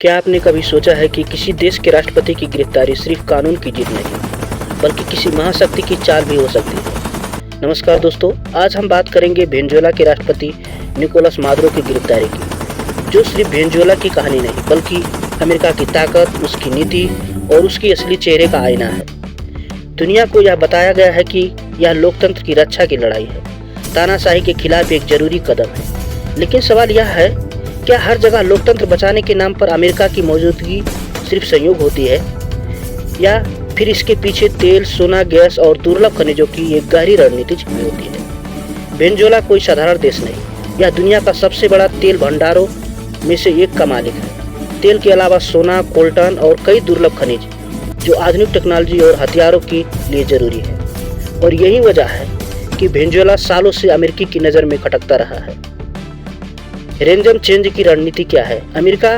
क्या आपने कभी सोचा है कि किसी देश के राष्ट्रपति की गिरफ्तारी सिर्फ कानून की जीत नहीं बल्कि किसी महाशक्ति की चाल भी हो सकती है। नमस्कार दोस्तों, आज हम बात करेंगे वेनेजुएला के राष्ट्रपति निकोलस मादुरो की गिरफ्तारी की, जो सिर्फ वेनेजुएला की कहानी नहीं बल्कि अमेरिका की ताकत, उसकी नीति और उसकी असली चेहरे का आईना है। दुनिया को यह बताया गया है कि यह लोकतंत्र की रक्षा की लड़ाई है, तानाशाही के खिलाफ एक जरूरी कदम है। लेकिन सवाल यह है, क्या हर जगह लोकतंत्र बचाने के नाम पर अमेरिका की मौजूदगी सिर्फ संयोग होती है, या फिर इसके पीछे तेल, सोना, गैस और दुर्लभ खनिजों की एक गहरी रणनीति छिपी होती है। वेनेजुएला कोई साधारण देश नहीं, यह दुनिया का सबसे बड़ा तेल भंडारों में से एक का मालिक है। तेल के अलावा सोना, कोल्टन और कई दुर्लभ खनिज जो आधुनिक टेक्नोलॉजी और हथियारों के लिए जरूरी है। और यही वजह है कि वेनेजुएला सालों से अमेरिकी की नज़र में खटकता रहा है। रेंजम चेंज की रणनीति क्या है? अमेरिका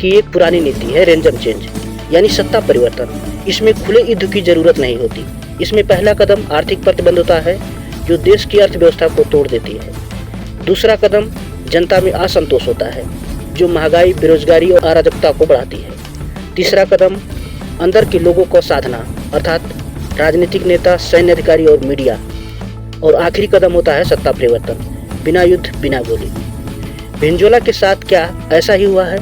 की एक पुरानी नीति है रेंजम चेंज, यानी सत्ता परिवर्तन। इसमें खुले युद्ध की जरूरत नहीं होती। इसमें पहला कदम आर्थिक प्रतिबंध होता है, जो देश की अर्थव्यवस्था को तोड़ देती है। दूसरा कदम जनता में असंतोष होता है, जो महंगाई, बेरोजगारी और अराजकता को बढ़ाती है। तीसरा कदम अंदर के लोगों को साधना, अर्थात राजनीतिक नेता, सैन्य अधिकारी और मीडिया। और आखिरी कदम होता है सत्ता परिवर्तन, बिना युद्ध, बिना गोली। वेनेजुएला के साथ क्या ऐसा ही हुआ है?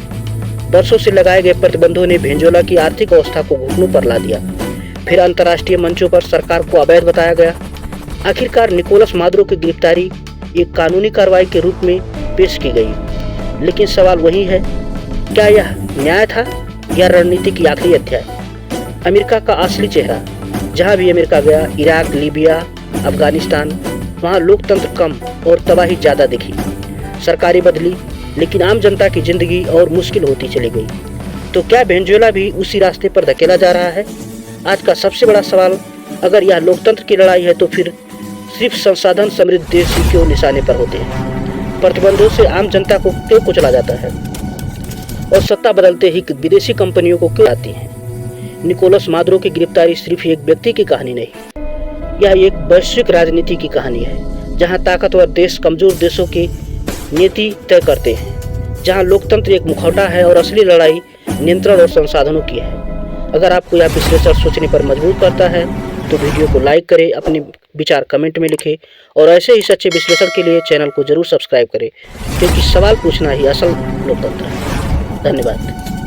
वर्षों से लगाए गए प्रतिबंधों ने वेनेजुएला की आर्थिक अवस्था को घुटनों पर ला दिया। फिर अंतर्राष्ट्रीय मंचों पर सरकार को अवैध बताया गया। आखिरकार निकोलस मादुरो की गिरफ्तारी एक कानूनी कार्रवाई के रूप में पेश की गई। लेकिन सवाल वही है, क्या यह न्याय था या रणनीति की आखिरी अध्याय? अमेरिका का असली चेहरा। जहाँ भी अमेरिका गया, इराक, लीबिया, अफगानिस्तान, वहाँ लोकतंत्र कम और तबाही ज़्यादा दिखी। सरकारें बदली, लेकिन आम जनता की जिंदगी और मुश्किल होती चली गई। तो क्या वेनेजुएला भी उसी रास्ते पर धकेला जा रहा है? आज का सबसे बड़ा सवाल, अगर यह लोकतंत्र की लड़ाई है तो फिर सिर्फ संसाधन समृद्ध देश ही क्यों निशाने पर होते हैं? प्रतिबंधों से आम जनता को क्यों कुचला जाता है? और सत्ता बदलते ही विदेशी कंपनियों को क्यों आती है? निकोलस मादुरो की गिरफ्तारी सिर्फ एक व्यक्ति की कहानी नहीं, यह एक वैश्विक राजनीति की कहानी है, जहाँ ताकतवर देश कमजोर देशों की नीति तय करते हैं, जहां लोकतंत्र एक मुखौटा है और असली लड़ाई नियंत्रण और संसाधनों की है। अगर आपको यह विश्लेषण सोचने पर मजबूर करता है तो वीडियो को लाइक करें, अपने विचार कमेंट में लिखें और ऐसे ही सच्चे विश्लेषण के लिए चैनल को जरूर सब्सक्राइब करें, क्योंकि सवाल पूछना ही असल लोकतंत्र है। धन्यवाद।